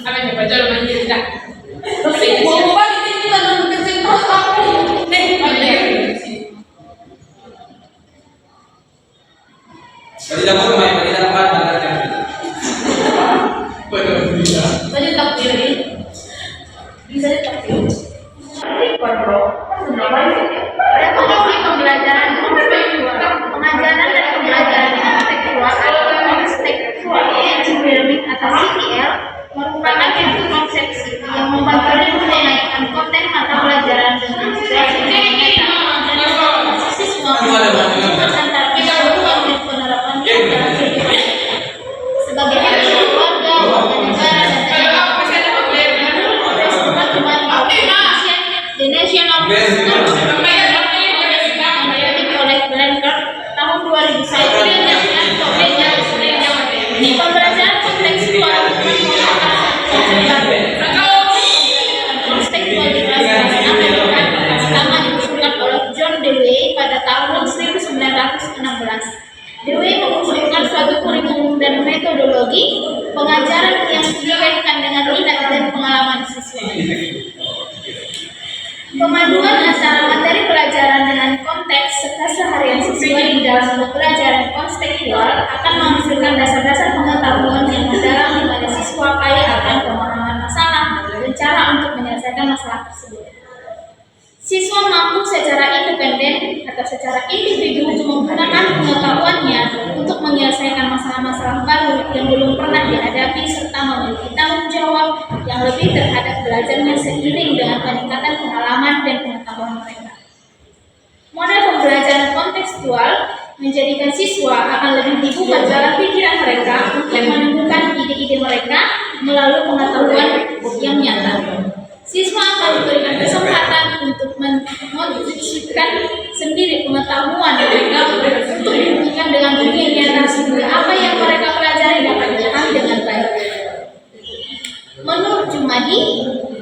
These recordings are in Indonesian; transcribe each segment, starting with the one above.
Apa yang baca namanya tidak? Mau balik itu kan kerjain terus aku. Bagi dapur main bagi dapat dengarkan. Tadi tak pilih. Bisa dipakai. Kontrol. Ada kondisi pembelajaran pengajaran dan pembelajaran kontekstual atau kontekstual engineering atau CTL merupakan suatu konsepsi yang membantu menaikkan konten mata pelajaran dengan situasi yang nyata dan siswa antara pengetahuan dan penerapan dalam kehidupan sebagai anak keluarga, warga negara dan The National oleh Blanker tahun 2001 di pembelajaran kontekstual kontekstual di kelas Amerika pertama diusulkan oleh John Dewey pada tahun 1916. Dewey mengusulkan suatu kurikulum dan metodologi pengajaran yang dikaitkan dengan minat dan pengalaman siswa. Pemaduan antara materi pelajaran dengan konteks serta seharian siswa di dalam pelajaran kontekstual akan menghasilkan dasar-dasar pengetahuan yang mendalam di mana siswa kaya akan pemahaman masalah dan cara untuk menyelesaikan masalah tersebut. Siswa mampu secara independen atau secara individu menggunakan pengetahuannya untuk menyelesaikan masalah-masalah baru yang belum pernah dihadapi serta memiliki tanggung jawab yang lebih terhadap belajarnya seiring dengan peningkatan pengalaman dan pengetahuan mereka. Model pembelajaran kontekstual menjadikan siswa akan lebih dibuka dalam pikiran mereka untuk menemukan ide-ide mereka melalui pengetahuan yang nyata. Siswa akan diberikan kesempatan untuk mengonstruksikan sendiri pengetahuan mereka untuk dihubungkan dengan dunia nyata sehingga apa yang mereka pelajari dapat dipahami dengan baik. Menurut Jumadi,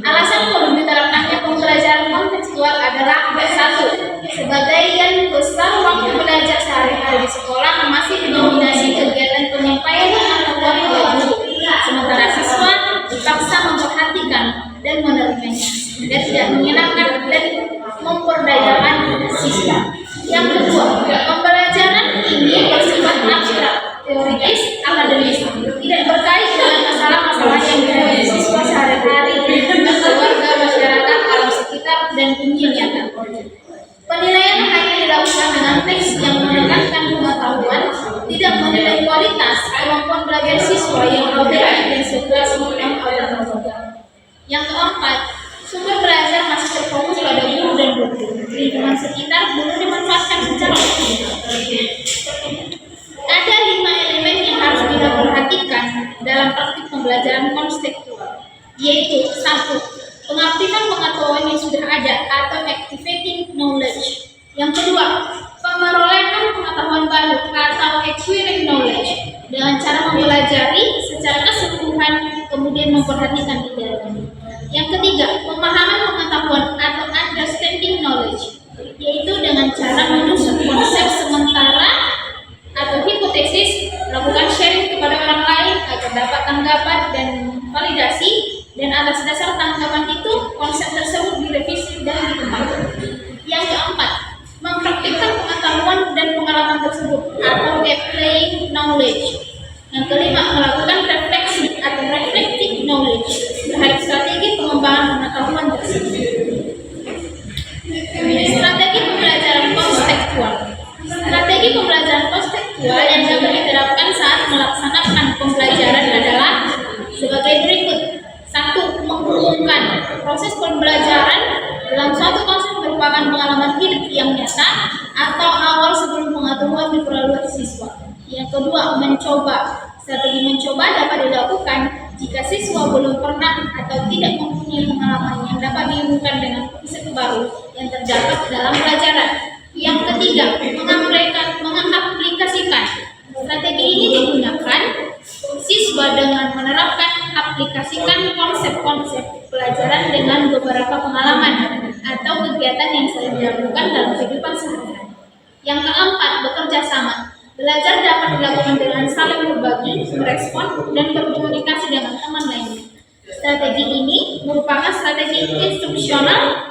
alasan perlu diterapkannya pembelajaran kontekstual adalah satu, sebagian besar waktu belajar sehari-hari di sekolah masih didominasi kegiatan penyampaian pengetahuan oleh guru, sementara siswa dipaksa memperhatikan dan menerimanya dan tidak menyenangkan dan memperdayakan siswa. Yang kedua, pembelajaran ini bersifat abstrak, teoritis, akademis, tidak berkait dengan masalah-masalah yang dihadapi siswa sehari-hari dengan keluarga, masyarakat, alam sekitar, dan dunia nyata. Penilaian hanya dilakukan dengan teks yang menekankan pengetahuan, tidak menilai kualitas kemampuan belajar siswa yang objektif dan situasi yang ada. Yang keempat, sumber belajar masih terfokus pada guru dan dosen. Lingkungan sekitar belum dimanfaatkan secara optimal. Ada 5 elemen yang harus kita perhatikan dalam praktik pembelajaran kontekstual, yaitu 1. Pengaktifan pengetahuan yang sudah ada atau activating knowledge. Yang kedua, pemerolehan pengetahuan baru atau acquiring knowledge dengan cara mempelajari secara keseluruhan kemudian memperhatikan detailnya. Yang ketiga, pemahaman pengetahuan atau understanding knowledge, yaitu dengan cara menyusun konsep sementara atau hipotesis, lakukan sharing kepada orang lain agar dapat tanggapan dan validasi, dan atas dasar tanggapan itu konsep tersebut direvisi dan dikembangkan. Yang keempat, mempraktikkan pengetahuan dan pengalaman tersebut atau applying knowledge. Yang kelima, melakukan refleksi atau reflective knowledge terhadap strategi pengembangan pengetahuan tersebut. Strategi pembelajaran kontekstual. Strategi pembelajaran kontekstual yang dapat diterapkan saat melaksanakan pembelajaran adalah sebagai berikut. 1. Menghubungkan proses pembelajaran dalam suatu konsep merupakan pengalaman hidup yang nyata atau awal sebelum pengetahuan diperoleh siswa. Yang kedua, mencoba. Strategi mencoba dapat dilakukan jika siswa belum pernah atau tidak mempunyai pengalaman yang dapat dihubungkan dengan konsep baru yang terdapat dalam pelajaran. Yang ketiga, mengaplikasikan. Strategi ini digunakan siswa dengan menerapkan aplikasikan konsep-konsep pelajaran dengan beberapa pengalaman atau kegiatan yang sering dilakukan dalam kehidupan sehari-hari. Yang keempat, bekerja sama. Belajar dapat dilakukan dengan saling berbagi, merespon, dan berkomunikasi dengan teman lainnya. Strategi ini merupakan strategi instruksional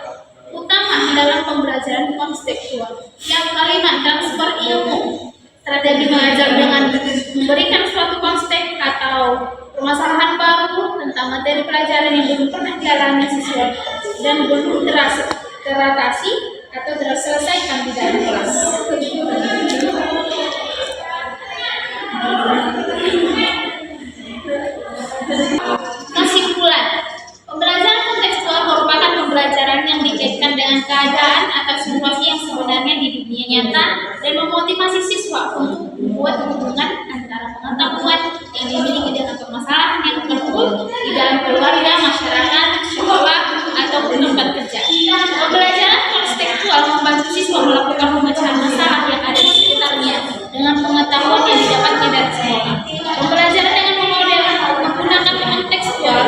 utama dalam pembelajaran kontekstual. Yang kelima, transfer ilmu. Strategi mengajar dengan memberikan suatu konteks atau permasalahan baru tentang materi pelajaran yang belum pernah dialami siswa dan belum teratasi atau terselesaikan di dalam kelas. Kesimpulan, pembelajaran kontekstual merupakan pembelajaran yang dikaitkan dengan keadaan atau situasi yang sebenarnya di dunia nyata dan memotivasi siswa untuk membuat hubungan antara pengetahuan yang dimiliki dengan permasalahan yang terkumpul di dalam keluarga, masyarakat, sekolah, ataupun tempat kerja. Pembelajaran kontekstual membantu siswa melakukan pemecahan masalah yang ada di sekitarnya dengan pengetahuan yang didapatnya dari sekolah. Pembelajaran dengan menggunakan kontekstual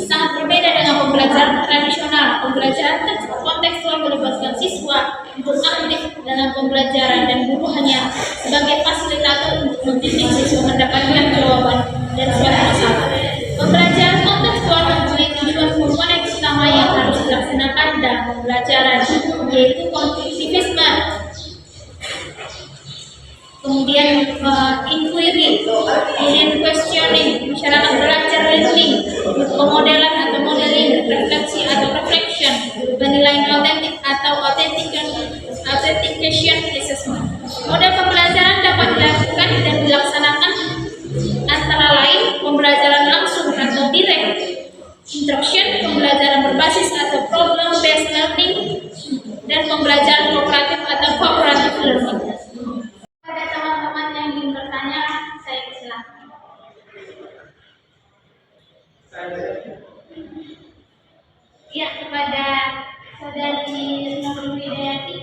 sangat berbeda dengan pembelajaran tradisional. Pembelajaran kontekstual melibatkan siswa untuk aktif dalam pembelajaran dan guru hanya sebagai fasilitator untuk membimbing siswa mendapatkan jawaban dari suatu masalah. Pembelajaran kontekstual mempunyai tujuan komponen utama yang harus dilaksanakan dalam pembelajaran, yaitu konstruktivisme, kemudian inquiry, kemudian questioning, masyarakat belajar learning, pemodelan atau modeling, refleksi atau reflection, penilaian autentik atau authentication assessment. Model pembelajaran dapat dilakukan dan dilaksanakan antara lain pembelajaran langsung atau direct instruction, pembelajaran berbasis atau problem based learning, dan pembelajaran kooperatif atau cooperative learning. Pada teman-teman yang ingin bertanya, saya persilakan. Ya, kepada saudari Nurul Hidayati.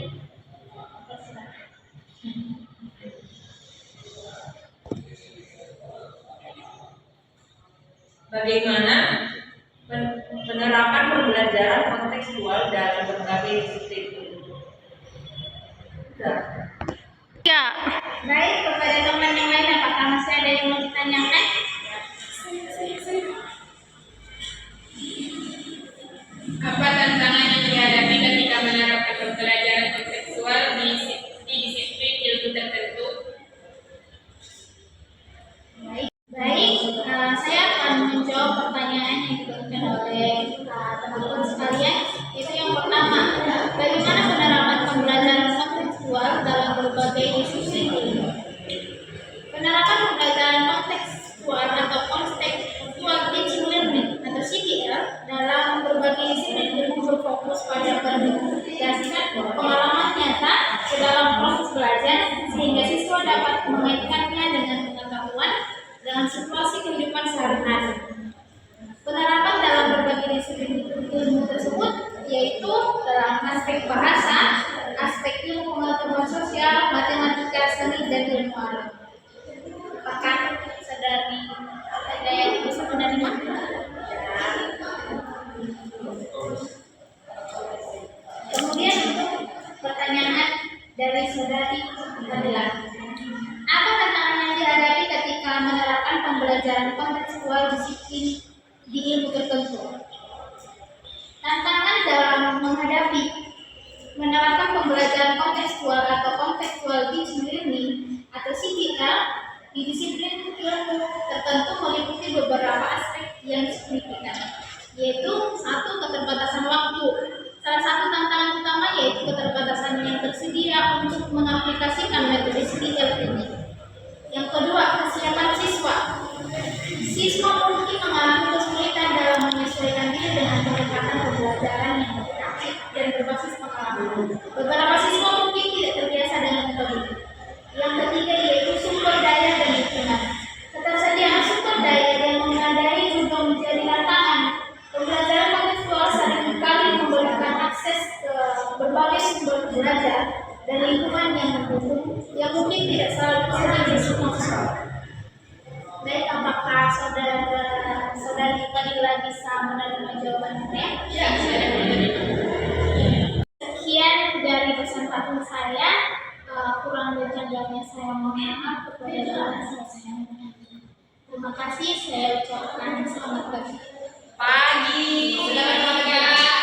Bagaimana penerapan pembelajaran kontekstual dalam berbagai disiplin? Ya, baik, kepada teman yang lain, apakah masih ada yang mau ditanyakan? Apa tantangan yang dihadapi ketika menerapkan pembelajaran kontekstual di disiplin ilmu tertentu? Baik, saya akan menjawab pertanyaan yang diberikan oleh teman-teman sekalian. Itu yang pertama, bagaimana penerapan pembelajaran kontekstual dalam berbagai disiplin ilmu? Penerapan pembelajaran kontekstual atau contextual teaching learning atau CTL dalam berbagai disiplin ilmu berfokus pada mengaplikasikan pengalaman nyata ke dalam proses belajar sehingga siswa dapat mengaitkannya dengan pengetahuan dalam situasi kehidupan sehari-hari. Penerapan dalam berbagai disiplin ilmu tersebut yaitu dalam aspek bahasa, aspek ilmu pengetahuan sosial, matematika, seni, dan ilmu alam. Apakah saudari ada yang bisa menerima? Kemudian pertanyaan dari saudari adalah, apa tantangan yang dihadapi ketika menerapkan pembelajaran kontekstual disiplin di ilmu tertentu? Tantangan dalam menghadapi menerapkan pembelajaran kontekstual atau contextual teaching learning atau CTL di disiplin ilmu tertentu meliputi beberapa aspek yang signifikan, yaitu satu, keterbatasan waktu. Salah satu tantangan utama yaitu keterbatasan yang tersedia untuk mengaplikasikan metode CTL ini. Yang kedua, kesiapan siswa. Siswa mungkin mengalami kesulitan dalam menyesuaikan diri dengan pendekatan pembelajaran yang interaktif dan berbasis pengalaman. Beberapa siswa mungkin tidak terbiasa dengan metode ini. Yang ketiga yaitu sumber daya dan lingkungan. Ketersediaan sumber daya yang memadai juga menjadi tantangan. Pembelajaran kontekstual seringkali memberikan akses ke berbagai sumber belajar dan lingkungan yang mendukung yang mungkin tidak selalu tersedia di semua sekolah. Baik, apakah saudari Fadila bisa menerima jawaban saya? Ya, saya menerima. Sekian dari kesempatan saya. Kurang bercandanya saya mohon maaf kepada para siswa. Terima kasih, saya ucapkan selamat pagi. pagi. Selamat pagi.